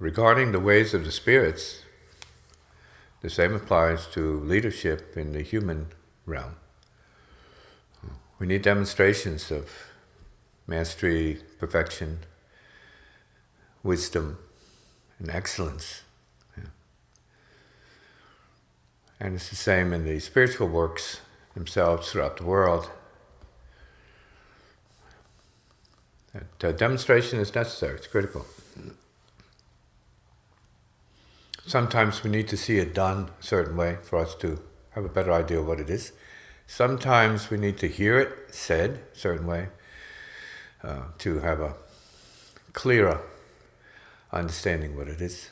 regarding the ways of the spirits, the same applies to leadership in the human realm. We need demonstrations of mastery, perfection, wisdom, and excellence. And it's the same in the spiritual works themselves throughout the world. That demonstration is necessary, it's critical. Sometimes we need to see it done a certain way for us to have a better idea of what it is. Sometimes we need to hear it said a certain way to have a clearer understanding what it is.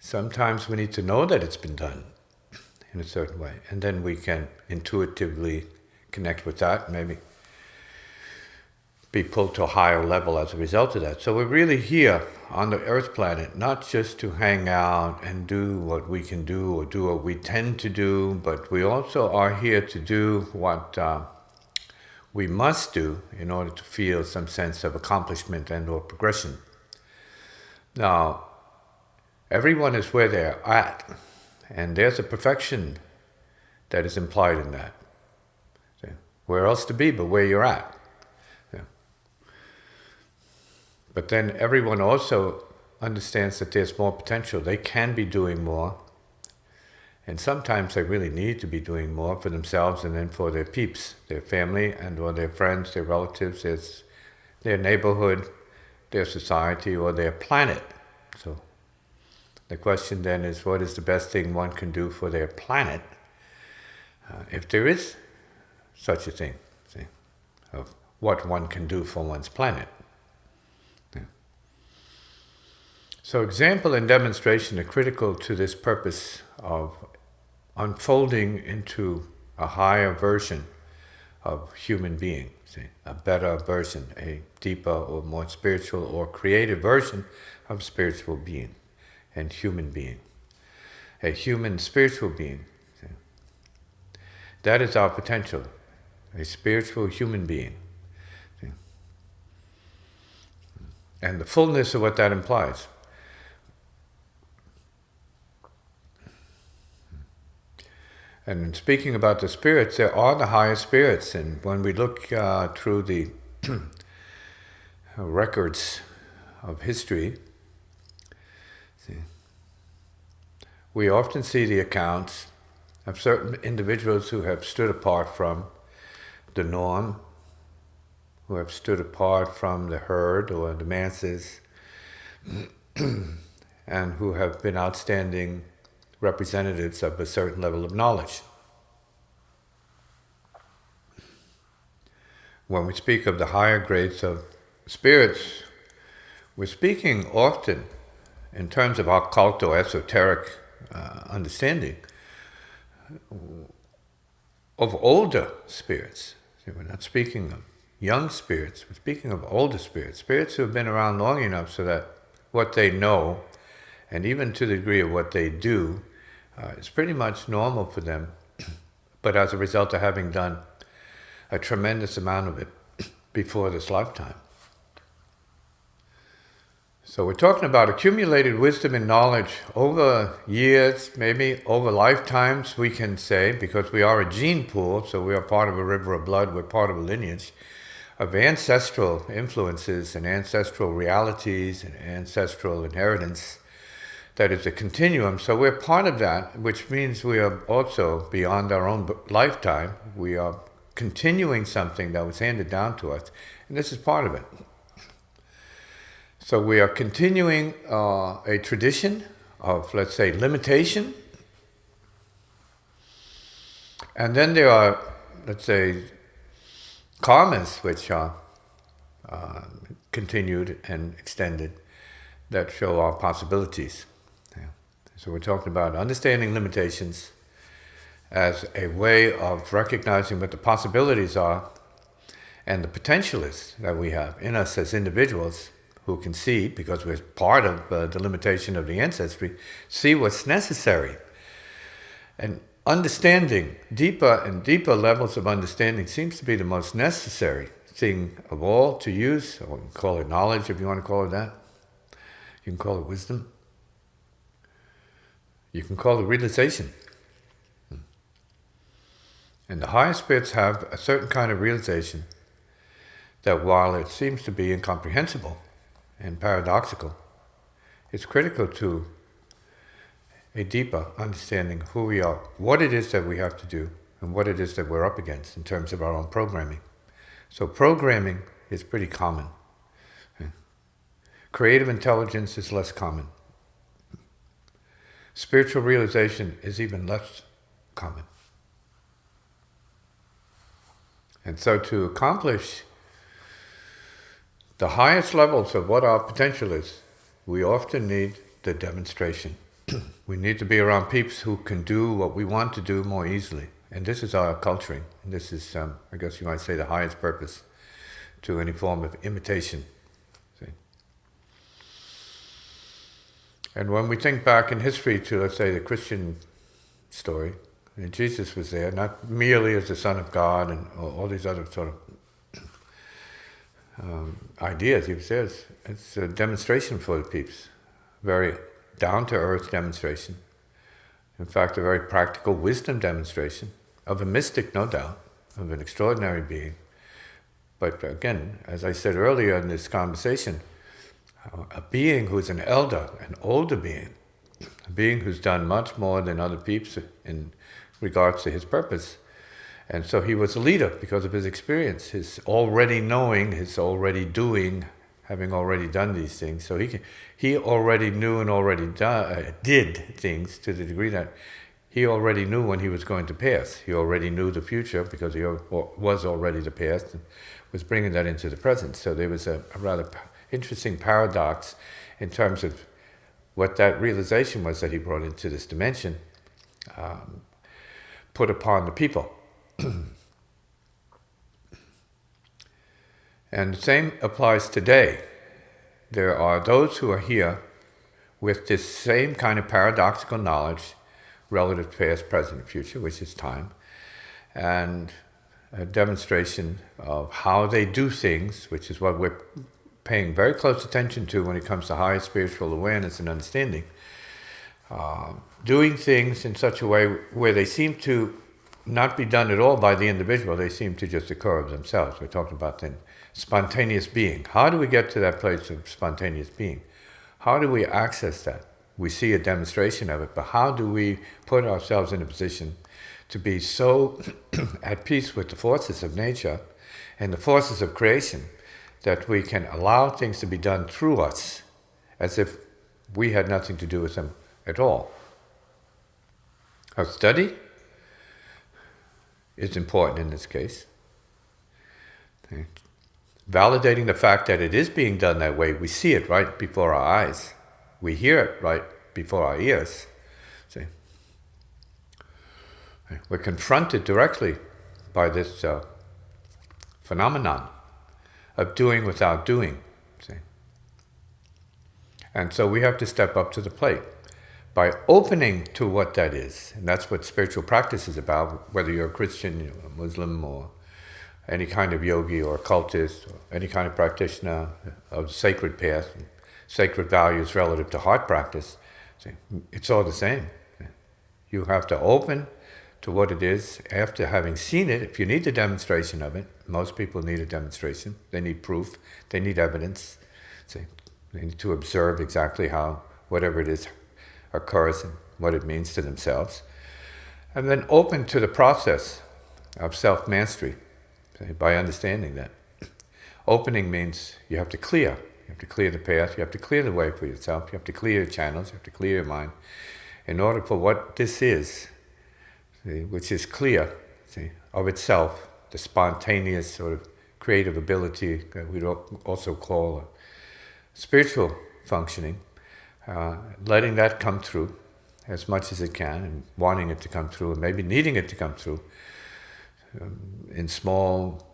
Sometimes we need to know that it's been done in a certain way, and then we can intuitively connect with that, maybe be pulled to a higher level as a result of that. So we're really here on the Earth planet, not just to hang out and do what we can do or do what we tend to do, but we also are here to do what we must do in order to feel some sense of accomplishment and or progression. Now, everyone is where they're at, and there's a perfection that is implied in that. Where else to be but where you're at? But then everyone also understands that there's more potential. They can be doing more. And sometimes they really need to be doing more for themselves and then for their peeps, their family and or their friends, their relatives, their neighborhood, their society, or their planet. So the question then is, what is the best thing one can do for their planet? If there is such a thing, of what one can do for one's planet. So example and demonstration are critical to this purpose of unfolding into a higher version of human being, a better version, a deeper or more spiritual or creative version of spiritual being and human being, a human spiritual being. That is our potential, a spiritual human being. And the fullness of what that implies. And in speaking about the spirits, there are the highest spirits. And when we look through the records of history, we often see the accounts of certain individuals who have stood apart from the norm, who have stood apart from the herd or the masses, and who have been outstanding representatives of a certain level of knowledge. When we speak of the higher grades of spirits, we're speaking often in terms of occult or esoteric understanding of older spirits. See, we're not speaking of young spirits, we're speaking of older spirits, spirits who have been around long enough so that what they know, and even to the degree of what they do, is pretty much normal for them, but as a result of having done a tremendous amount of it before this lifetime. So we're talking about accumulated wisdom and knowledge over years, maybe over lifetimes, we can say, because we are a gene pool, so we are part of a river of blood, we're part of a lineage of ancestral influences and ancestral realities and ancestral inheritance that is a continuum. So we're part of that, which means we are also, beyond our own lifetime, we are continuing something that was handed down to us, and this is part of it. So we are continuing a tradition of, let's say, limitation, and then there are, let's say, karmas which are continued and extended that show our possibilities. So we're talking about understanding limitations as a way of recognizing what the possibilities are and the potential is that we have in us as individuals who can see, because we're part of the limitation of the ancestry, see what's necessary. And understanding, deeper and deeper levels of understanding seems to be the most necessary thing of all to use, or call it knowledge if you want to call it that. You can call it wisdom. You can call it realization. And the higher spirits have a certain kind of realization that while it seems to be incomprehensible and paradoxical, it's critical to a deeper understanding of who we are, what it is that we have to do, and what it is that we're up against in terms of our own programming. So programming is pretty common. Creative intelligence is less common. Spiritual realization is even less common. And so to accomplish the highest levels of what our potential is, we often need the demonstration. We need to be around peeps who can do what we want to do more easily. And this is our culturing. And this is, I guess you might say, the highest purpose to any form of imitation. See? And when we think back in history to, let's say, the Christian story, and Jesus was there, not merely as the Son of God and all these other sort of ideas. He was there. It's a demonstration for the peeps. Very down-to-earth demonstration. In fact, a very practical wisdom demonstration of a mystic, no doubt, of an extraordinary being. But again, as I said earlier in this conversation, a being who's an elder, an older being, a being who's done much more than other peeps in regards to his purpose. And so he was a leader because of his experience, his already knowing, his already doing, having already done these things. So he already knew and already did things to the degree that he already knew when he was going to pass. He already knew the future because he was already the past and was bringing that into the present. So there was a rather interesting paradox in terms of what that realization was that he brought into this dimension, put upon the people. And the same applies today. There are those who are here with this same kind of paradoxical knowledge relative to past, present, and future, which is time, and a demonstration of how they do things, which is what we're paying very close attention to when it comes to higher spiritual awareness and understanding. Doing things in such a way where they seem to not be done at all by the individual, they seem to just occur of themselves. We're talking about then spontaneous being. How do we get to that place of spontaneous being? How do we access that? We see a demonstration of it, but how do we put ourselves in a position to be so at peace with the forces of nature and the forces of creation that we can allow things to be done through us as if we had nothing to do with them at all? Our study is important in this case. Okay. Validating the fact that it is being done that way, we see it right before our eyes. We hear it right before our ears. See? We're confronted directly by this phenomenon of doing without doing. See? And so we have to step up to the plate by opening to what that is. And that's what spiritual practice is about, whether you're a Christian, a Muslim, or any kind of yogi or occultist, or any kind of practitioner of the sacred path, sacred values relative to heart practice. See, it's all the same. You have to open to what it is after having seen it. If you need the demonstration of it, most people need a demonstration. They need proof. They need evidence. See, they need to observe exactly how whatever it is occurs and what it means to themselves. And then open to the process of self-mastery by understanding that. Opening means you have to clear. You have to clear the path. You have to clear the way for yourself. You have to clear your channels. You have to clear your mind in order for what this is, see, which is clear, see, of itself, the spontaneous sort of creative ability that we also call spiritual functioning, letting that come through as much as it can and wanting it to come through and maybe needing it to come through in small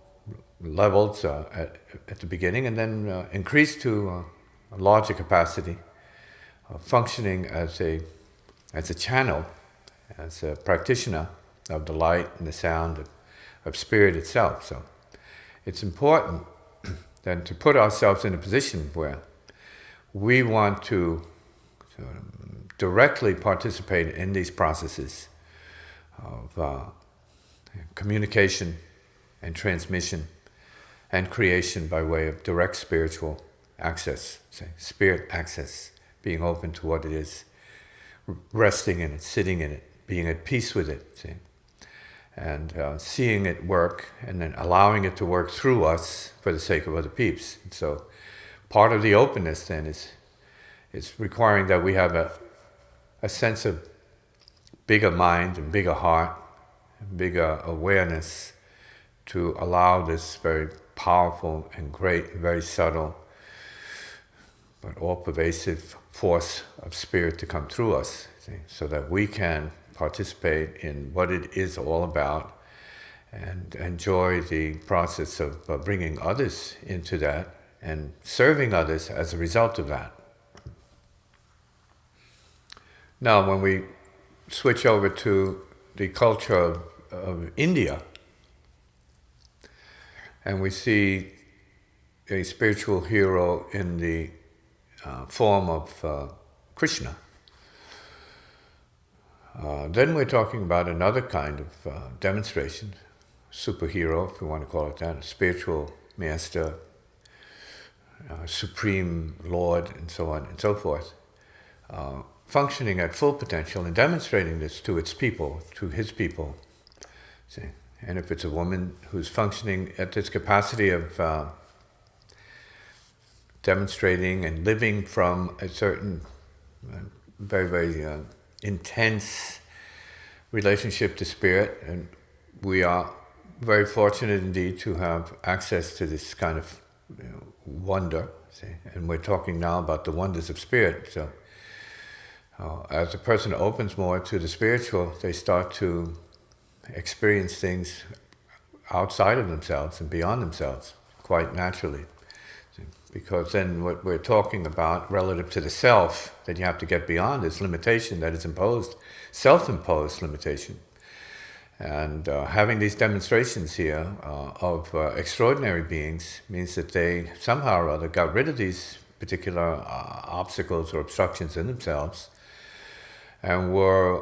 levels at the beginning, and then increase to a larger capacity, functioning as a channel, as a practitioner of the light and the sound of spirit itself. So it's important then to put ourselves in a position where we want to directly participate in these processes of communication and transmission and creation by way of direct spiritual access, say, spirit access, being open to what it is, resting in it, sitting in it, being at peace with it, see, and seeing it work, and then allowing it to work through us for the sake of other peeps. And so part of the openness then is requiring that we have a sense of bigger mind and bigger heart, and bigger awareness to allow this very powerful and great, and very subtle, but all-pervasive force of spirit to come through us, see, so that we can participate in what it is all about and enjoy the process of bringing others into that and serving others as a result of that. Now, when we switch over to the culture of India, and we see a spiritual hero in the form of Krishna, then we're talking about another kind of demonstration, superhero, if we want to call it that, a spiritual master, supreme lord, and so on and so forth, functioning at full potential and demonstrating this to its people, to his people. See? And if it's a woman who's functioning at this capacity of demonstrating and living from a certain very, very intense relationship to spirit, and we are very fortunate indeed to have access to this kind of wonder, see? And we're talking now about the wonders of spirit. So as a person opens more to the spiritual, they start to experience things outside of themselves and beyond themselves quite naturally. Because then what we're talking about relative to the self that you have to get beyond is limitation that is imposed, self-imposed limitation. And having these demonstrations here of extraordinary beings means that they somehow or other got rid of these particular obstacles or obstructions in themselves and were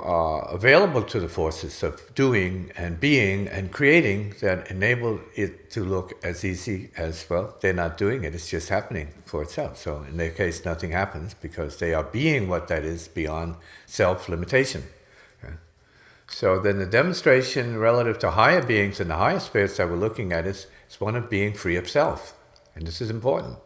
available to the forces of doing and being and creating that enable it to look as easy as, well, they're not doing it, it's just happening for itself. So in their case, nothing happens because they are being what that is beyond self-limitation. Okay? So then the demonstration relative to higher beings and the higher spirits that we're looking at is one of being free of self. And this is important.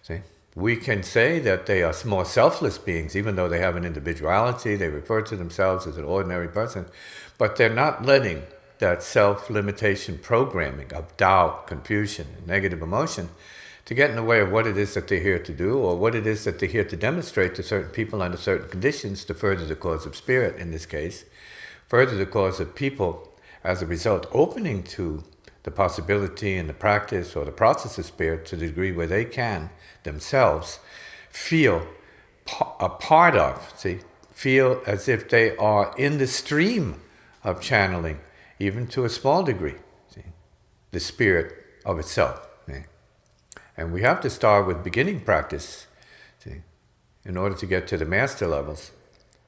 See? We can say that they are more selfless beings, even though they have an individuality, they refer to themselves as an ordinary person, but they're not letting that self-limitation programming of doubt, confusion, and negative emotion to get in the way of what it is that they're here to do, or what it is that they're here to demonstrate to certain people under certain conditions to further the cause of spirit, in this case, further the cause of people, as a result, opening to the possibility and the practice or the process of spirit to the degree where they can themselves feel a part of, see, feel as if they are in the stream of channeling, even to a small degree, see, the spirit of itself. See? And we have to start with beginning practice, see, in order to get to the master levels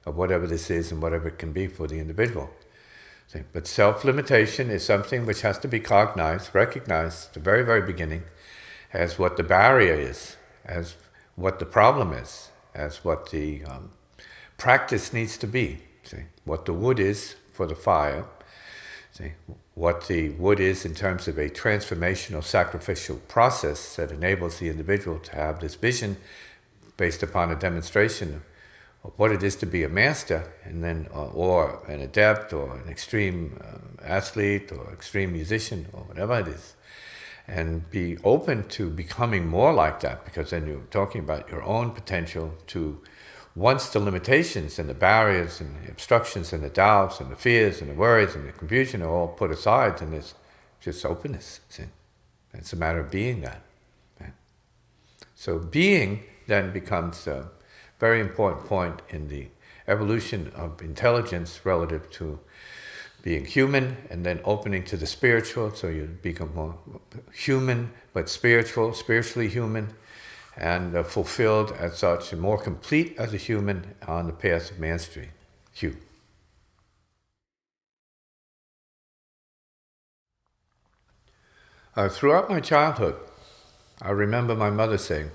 of whatever this is and whatever it can be for the individual. See? But self-limitation is something which has to be cognized, recognized at the very, very beginning as what the barrier is, as what the problem is, as what the practice needs to be. See? What the wood is for the fire, see? What the wood is in terms of a transformational sacrificial process that enables the individual to have this vision based upon a demonstration of what it is to be a master, and then or an adept, or an extreme athlete, or extreme musician, or whatever it is. And be open to becoming more like that, because then you're talking about your own potential to, once the limitations and the barriers and the obstructions and the doubts and the fears and the worries and the confusion are all put aside, then there's just openness. See? It's a matter of being that. Right? So being then becomes a very important point in the evolution of intelligence relative to being human, and then opening to the spiritual, so you become more human, but spiritual, spiritually human, and fulfilled as such, and more complete as a human on the path of mastery. Hugh. Throughout my childhood, I remember my mother saying,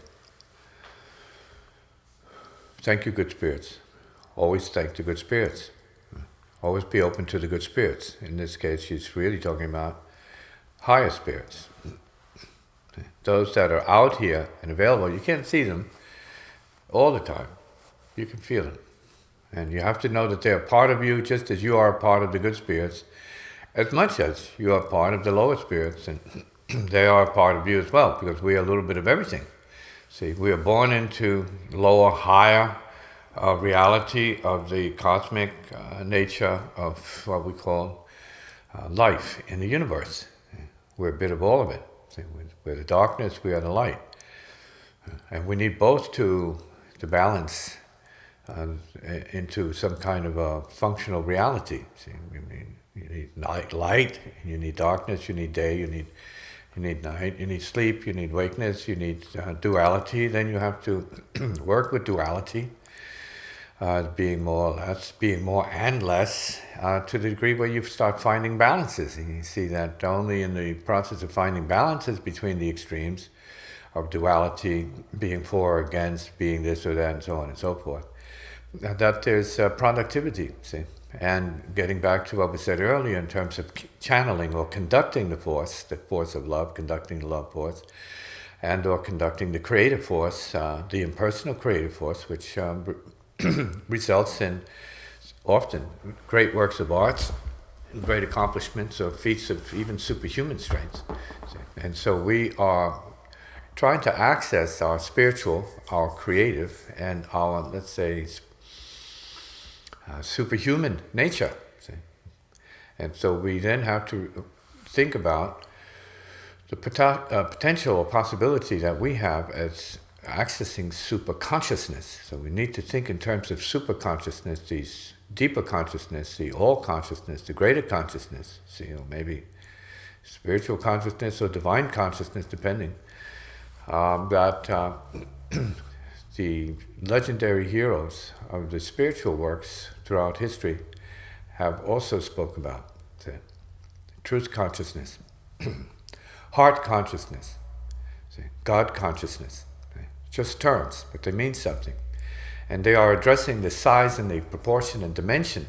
"Thank you, good spirits. Always thank the good spirits. Always be open to the good spirits." In this case, she's really talking about higher spirits. Those that are out here and available. You can't see them all the time. You can feel them. And you have to know that they're part of you just as you are a part of the good spirits, as much as you are part of the lower spirits, and they are a part of you as well, because we are a little bit of everything. See, we are born into lower, higher reality of the cosmic nature of what we call life in the universe. We're a bit of all of it. See, we're the darkness, we are the light. And we need both to balance into some kind of a functional reality. See, you need light, you need darkness, you need day, you need night, you need sleep, you need wakeness, you need duality. Then you have to work with duality, being more or less, being more and less, to the degree where you start finding balances. And you see that only in the process of finding balances between the extremes of duality, being for or against, being this or that, and so on and so forth, that there's productivity, see. And getting back to what we said earlier in terms of channeling or conducting the force of love, conducting the love force, and or conducting the creative force, the impersonal creative force, which results in often great works of art, great accomplishments, or feats of even superhuman strength. And so we are trying to access our spiritual, our creative, and our, let's say, superhuman nature. See? And so we then have to think about the potential or possibility that we have as accessing super-consciousness. So we need to think in terms of super-consciousness, the deeper consciousness, the all-consciousness, the greater consciousness, see, or maybe spiritual consciousness or divine consciousness, depending. The legendary heroes of the spiritual works throughout history have also spoken about truth consciousness, heart consciousness, God consciousness. Just terms, but they mean something. And they are addressing the size and the proportion and dimension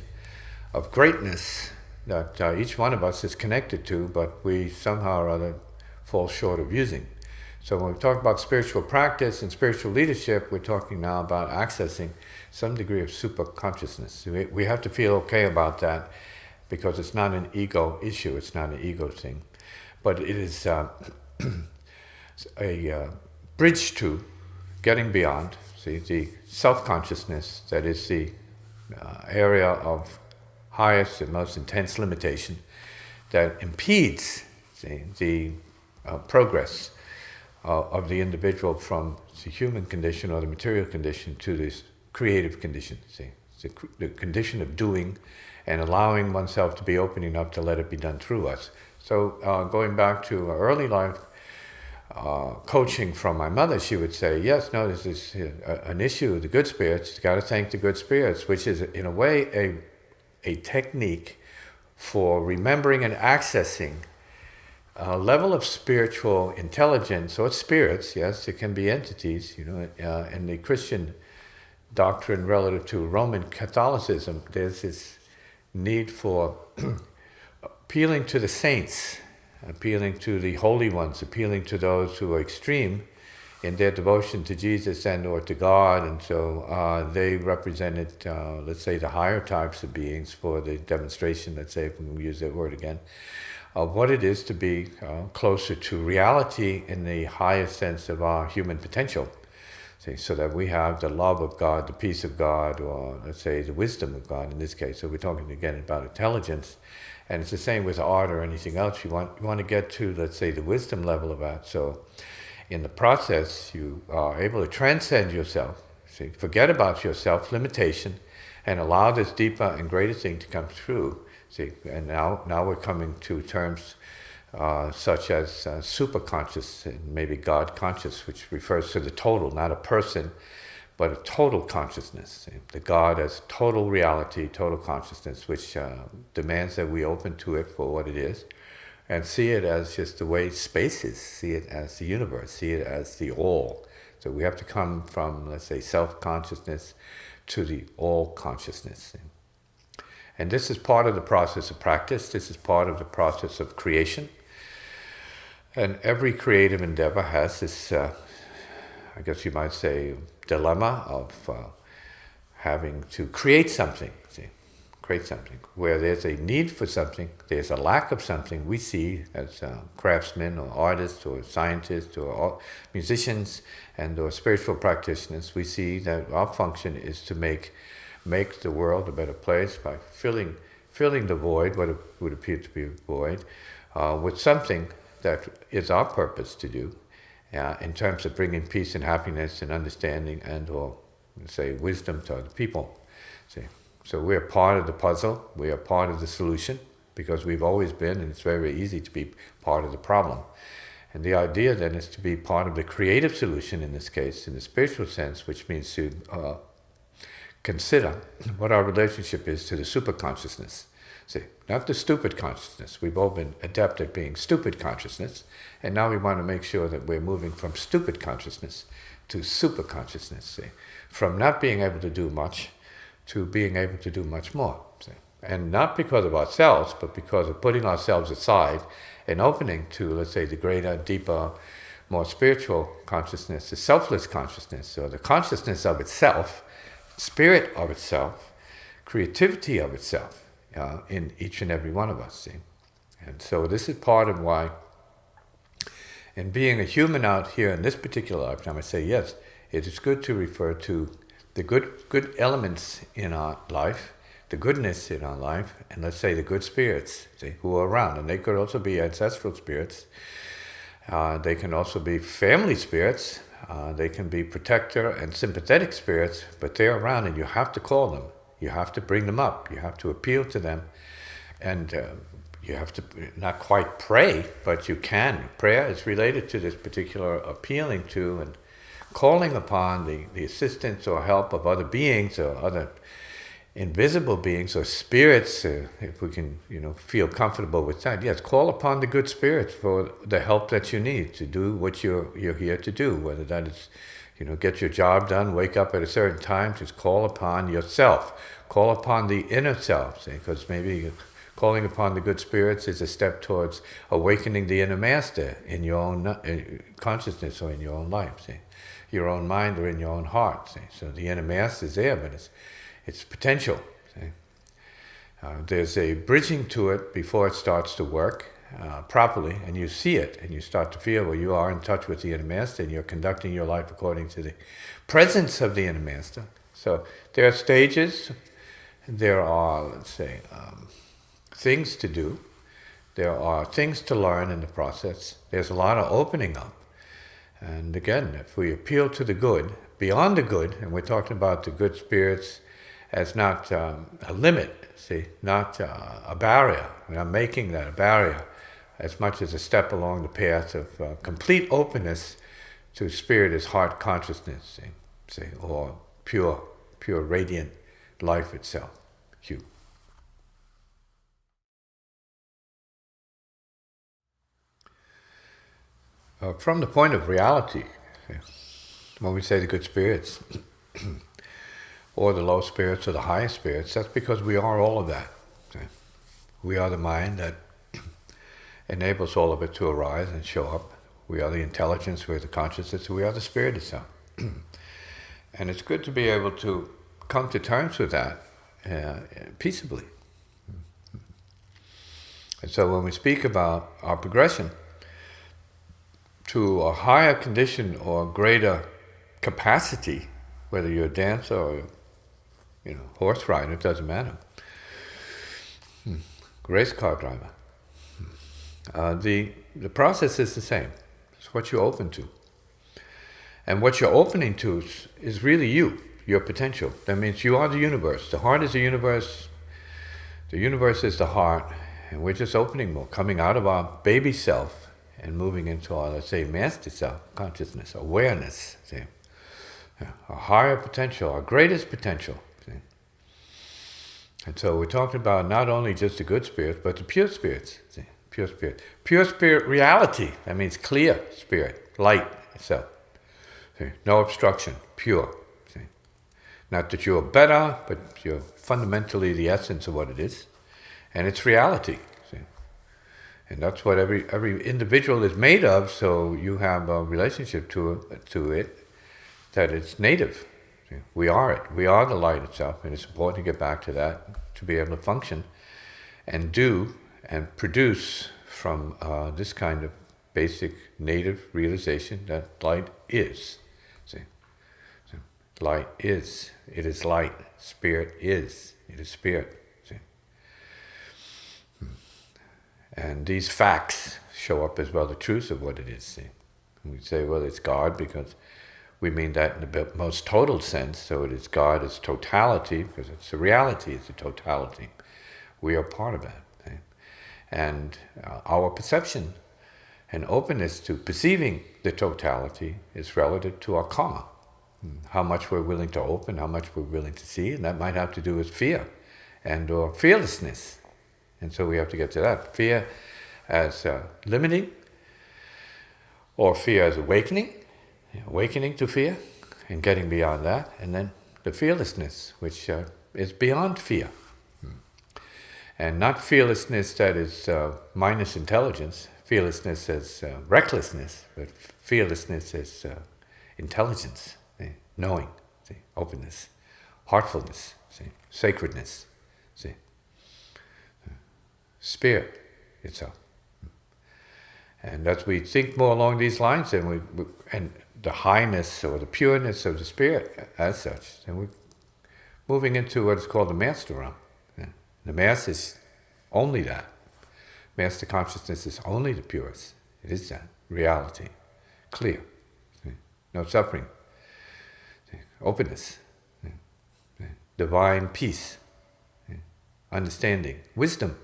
of greatness that each one of us is connected to, but we somehow or other fall short of using. So when we talk about spiritual practice and spiritual leadership, we're talking now about accessing some degree of super consciousness. We have to feel okay about that, because it's not an ego issue, it's not an ego thing. But it is a bridge to getting beyond, see, the self-consciousness that is the area of highest and most intense limitation that impedes, see, the progress of the individual from the human condition or the material condition to this creative condition. See, the condition of doing and allowing oneself to be opening up to let it be done through us. So going back to early life coaching from my mother, she would say, yes, no, this is an issue, the good spirits, you got to thank the good spirits, which is in a way a technique for remembering and accessing a level of spiritual intelligence, or spirits, yes, it can be entities, in the Christian doctrine relative to Roman Catholicism, there's this need for appealing to the saints, appealing to the holy ones, appealing to those who are extreme in their devotion to Jesus and or to God, and so they represented, let's say, the higher types of beings for the demonstration, let's say, if we can use that word again, of what it is to be closer to reality in the highest sense of our human potential. See, so that we have the love of God, the peace of God, or let's say the wisdom of God in this case. So we're talking again about intelligence, and it's the same with art or anything else. You want to get to, let's say, the wisdom level of that. So in the process, you are able to transcend yourself, see, forget about your self-limitation, and allow this deeper and greater thing to come through. See, and now we're coming to terms such as superconscious and maybe God conscious, which refers to the total, not a person, but a total consciousness. The God as total reality, total consciousness, which demands that we open to it for what it is, and see it as just the way space is, see it as the universe, see it as the all. So we have to come from, let's say, self-consciousness to the all-consciousness. And this is part of the process of practice, this is part of the process of creation. And every creative endeavor has this, I guess you might say, dilemma of having to create something, create something. Where there's a need for something, there's a lack of something, we see as craftsmen or artists or scientists or musicians and or spiritual practitioners, we see that our function is to make the world a better place by filling the void, what would appear to be a void, with something that is our purpose to do, in terms of bringing peace and happiness and understanding and or, say, wisdom to other people. See? So we're part of the puzzle, we are part of the solution, because we've always been, and it's very easy to be part of the problem. And the idea then is to be part of the creative solution in this case, in the spiritual sense, which means to consider what our relationship is to the superconsciousness. See, not the stupid consciousness. We've all been adept at being stupid consciousness, and now we want to make sure that we're moving from stupid consciousness to super consciousness. See, from not being able to do much to being able to do much more. See? And not because of ourselves, but because of putting ourselves aside and opening to, let's say, the greater, deeper, more spiritual consciousness, the selfless consciousness, or the consciousness of itself, spirit of itself, creativity of itself, in each and every one of us. See? And so this is part of why, in being a human out here in this particular lifetime, I say yes, it is good to refer to the good elements in our life, the goodness in our life, and let's say the good spirits, see, who are around. And they could also be ancestral spirits. They can also be family spirits. They can be protector and sympathetic spirits, but they're around and you have to call them. You have to bring them up. You have to appeal to them. And you have to not quite pray, but you can. Prayer is related to this particular appealing to and calling upon the assistance or help of other beings or other invisible beings or spirits, if we can, feel comfortable with that. Yes, call upon the good spirits for the help that you need to do what you're here to do, whether that is, get your job done, wake up at a certain time, just call upon yourself. Call upon the inner self, because maybe calling upon the good spirits is a step towards awakening the inner master in your own consciousness or in your own life, see? Your own mind or in your own heart. See? So the inner master is there, but it's potential. See? There's a bridging to it before it starts to work properly, and you see it, and you start to feel, well, you are in touch with the inner master, and you're conducting your life according to the presence of the inner master. So there are stages, there are, let's say, things to do, there are things to learn in the process, there's a lot of opening up. And again, if we appeal to the good, beyond the good, and we're talking about the good spirits as not a limit, see, not a barrier. We're not making that a barrier as much as a step along the path of complete openness to spirit as heart consciousness, see, or pure radiant life itself. Hugh. From the point of reality, when we say the good spirits, or the low spirits or the higher spirits, that's because we are all of that. We are the mind that enables all of it to arise and show up. We are the intelligence, we are the consciousness, we are the spirit itself. And it's good to be able to come to terms with that peaceably. And so when we speak about our progression to a higher condition or greater capacity, whether you're a dancer or horse rider, it doesn't matter. Race car driver. The process is the same. It's what you're open to. And what you're opening to is really you, your potential. That means you are the universe. The heart is the universe. The universe is the heart. And we're just opening more, coming out of our baby self and moving into our, let's say, master self, consciousness, awareness, see? Our higher potential, our greatest potential. See? And so we're talking about not only just the good spirits, but the pure spirits. See? Pure spirit. Pure spirit reality, that means clear spirit, light itself. See? No obstruction, pure. See? Not that you're better, but you're fundamentally the essence of what it is. And it's reality. See? And that's what every individual is made of, so you have a relationship to it that it's native. See? We are it. We are the light itself, and it's important to get back to that, to be able to function and do and produce from this kind of basic native realization that light is. See? So light is. It is light. Spirit is. It is spirit. See? And these facts show up as well, the truth of what it is. See? And we say, well, it's God because we mean that in the most total sense, so it is God as totality, because it's the reality, it's the totality. We are part of that. Okay? And our perception and openness to perceiving the totality is relative to our karma. How much we're willing to open, how much we're willing to see, and that might have to do with fear and or fearlessness. And so we have to get to that. Fear as limiting, or fear as awakening to fear, and getting beyond that, and then the fearlessness, which is beyond fear. And not fearlessness that is minus intelligence, fearlessness as recklessness, but fearlessness as intelligence, knowing, see, openness, heartfulness, see, sacredness, see, spirit itself. And as we think more along these lines, and the highness or the pureness of the spirit as such, then we're moving into what is called the master realm. The mass is only that. Master consciousness is only the purest. It is that. Reality. Clear. See? No suffering. See? Openness. See? Divine peace. See? Understanding. Wisdom.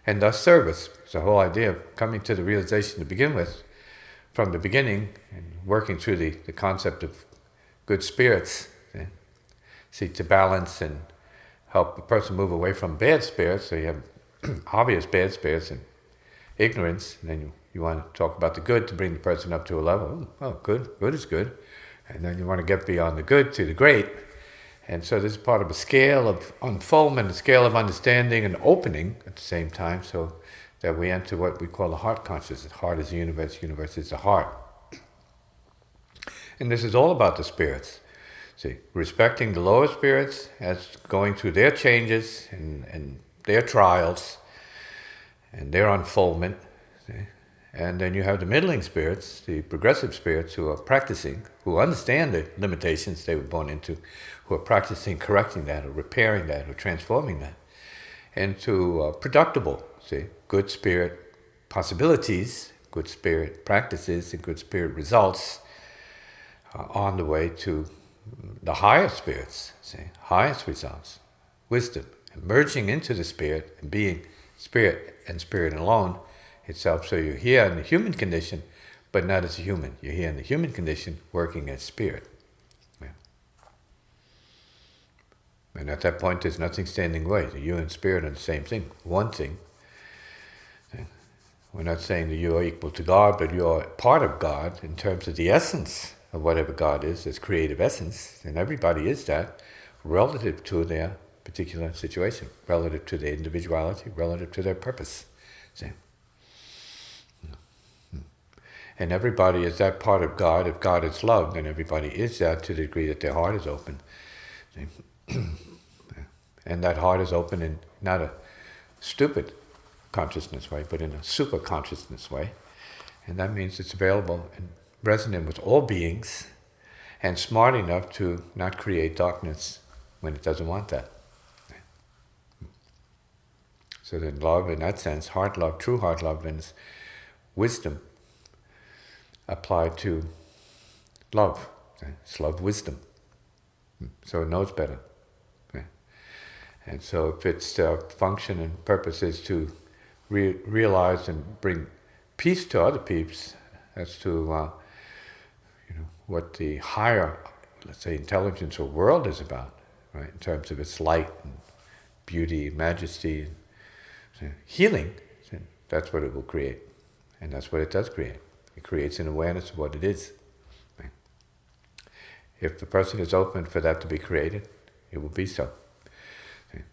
And thus service. It's the whole idea of coming to the realization to begin with, from the beginning, and working through the concept of good spirits. See, to balance and help a person move away from bad spirits. So you have obvious bad spirits and ignorance, and then you want to talk about the good to bring the person up to a level. Oh, good is good. And then you want to get beyond the good to the great. And so this is part of a scale of unfoldment, a scale of understanding and opening at the same time, so that we enter what we call the heart consciousness. Heart is the universe is the heart. And this is all about the spirits. See, respecting the lower spirits as going through their changes and their trials and their unfoldment. See? And then you have the middling spirits, the progressive spirits who are practicing, who understand the limitations they were born into, who are practicing correcting that or repairing that or transforming that into productable, see, good spirit possibilities, good spirit practices and good spirit results on the way to the higher spirits, see, highest results, wisdom, and merging into the spirit and being spirit and spirit alone itself. So you're here in the human condition, but not as a human. You're here in the human condition, working as spirit. Yeah. And at that point, there's nothing standing in the way. You and spirit are the same thing, one thing. Yeah. We're not saying that you are equal to God, but you are part of God in terms of the essence of whatever God is, as creative essence, and everybody is that, relative to their particular situation, relative to their individuality, relative to their purpose. See? And everybody is that part of God. If God is love, then everybody is that to the degree that their heart is open. See? And that heart is open in not a stupid consciousness way, but in a super consciousness way. And that means it's available and resonant with all beings, and smart enough to not create darkness when it doesn't want that. So then love, in that sense, heart love, true heart love, then is wisdom applied to love. It's love wisdom. So it knows better. And so if its function and purpose is to realize and bring peace to other peeps as to what the higher, let's say, intelligence or world is about, right? In terms of its light and beauty, majesty, and healing. That's what it will create, and that's what it does create. It creates an awareness of what it is. Right? If the person is open for that to be created, it will be so. Okay.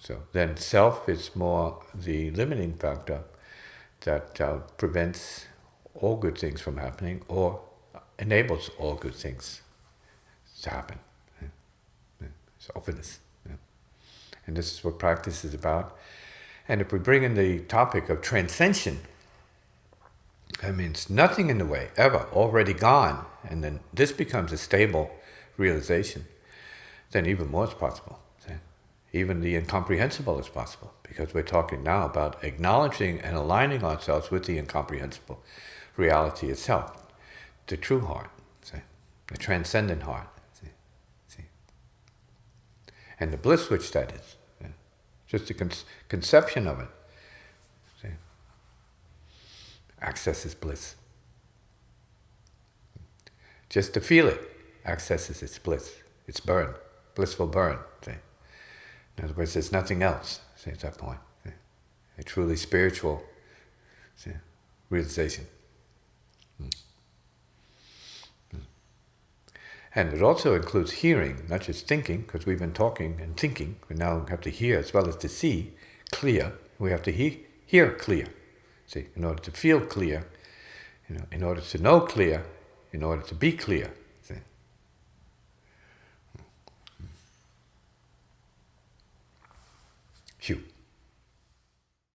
So then self is more the limiting factor that prevents all good things from happening or enables all good things to happen. It's openness. And this is what practice is about. And if we bring in the topic of transcension, that means nothing in the way, ever, already gone, and then this becomes a stable realization, then even more is possible. Even the incomprehensible is possible, because we're talking now about acknowledging and aligning ourselves with the incomprehensible reality itself, the true heart, the transcendent heart, and the bliss which that is, just the conception of it. Access is bliss. Just to feel it, accesses its bliss. It's burn, blissful burn. In other words, there's nothing else at that point. A truly spiritual realization. And it also includes hearing, not just thinking, because we've been talking and thinking, but now we have to hear as well as to see clear. We have to hear clear. See, in order to feel clear, in order to know clear, in order to be clear. See? Phew.